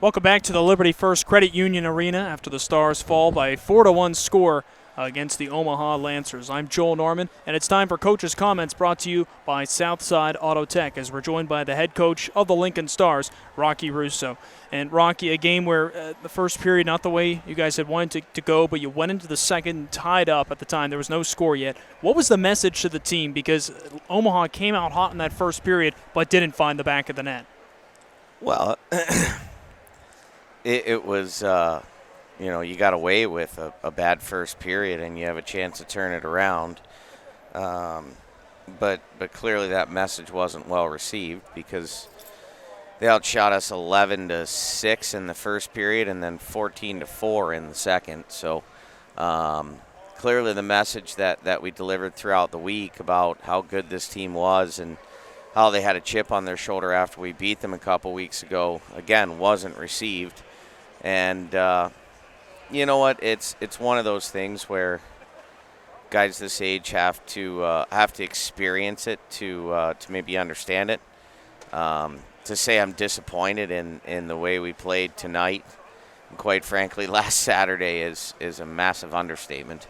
Welcome back to the Liberty First Credit Union Arena after the Stars fall by a 4-1 score against the Omaha Lancers. I'm Joel Norman, and it's time for Coach's Comments brought to you by Southside Auto Tech as we're joined by the head coach of the Lincoln Stars, Rocky Russo. And Rocky, a game where the first period, not the way you guys had wanted to go, but you went into the second tied up at the time. There was no score yet. What was the message to the team? Because Omaha came out hot in that first period, but didn't find the back of the net. Well, it was, you got away with a bad first period and you have a chance to turn it around. But clearly that message wasn't well received because they outshot us 11-6 in the first period and then 14-4 in the second. So clearly the message that we delivered throughout the week about how good this team was and how they had a chip on their shoulder after we beat them a couple weeks ago, again, wasn't received. And you know what? It's one of those things where guys this age have to experience it to maybe understand it. To say I'm disappointed in the way we played tonight, and quite frankly, last Saturday is a massive understatement.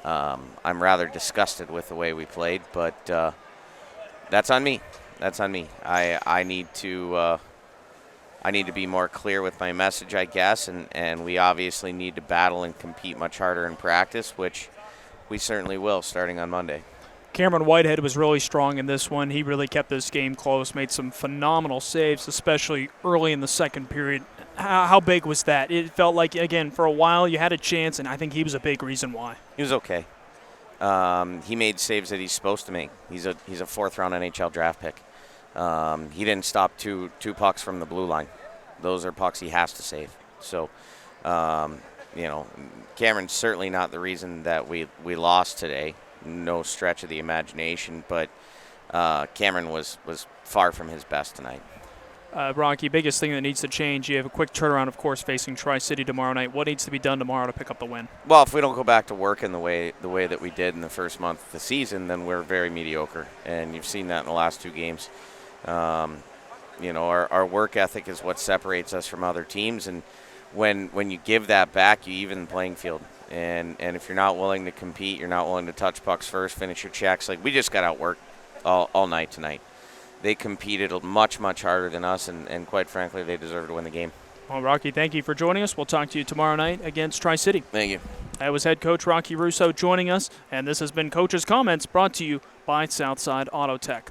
I'm rather disgusted with the way we played, but that's on me. That's on me. I need to be more clear with my message, I guess, and we obviously need to battle and compete much harder in practice, which we certainly will starting on Monday. Cameron Whitehead was really strong in this one. He really kept this game close, made some phenomenal saves, especially early in the second period. How big was that? It felt like, again, for a while you had a chance, and I think he was a big reason why. He was okay. He made saves that he's supposed to make. He's a fourth-round NHL draft pick. He didn't stop two pucks from the blue line. Those are pucks he has to save. So, Cameron's certainly not the reason that we lost today. No stretch of the imagination, but Cameron was far from his best tonight. Rocky, biggest thing that needs to change, you have a quick turnaround, of course, facing Tri-City tomorrow night. What needs to be done tomorrow to pick up the win? Well, if we don't go back to work in the way that we did in the first month of the season, then we're very mediocre, and you've seen that in the last two games. Our work ethic is what separates us from other teams, and when you give that back, you even the playing field. And if you're not willing to compete, you're not willing to touch pucks first, finish your checks. Like, we just got outworked all night tonight. They competed much, much harder than us, and quite frankly, they deserve to win the game. Well, Rocky, thank you for joining us. We'll talk to you tomorrow night against Tri-City. Thank you. That was head coach Rocky Russo joining us, and this has been Coach's Comments brought to you by Southside Auto Tech.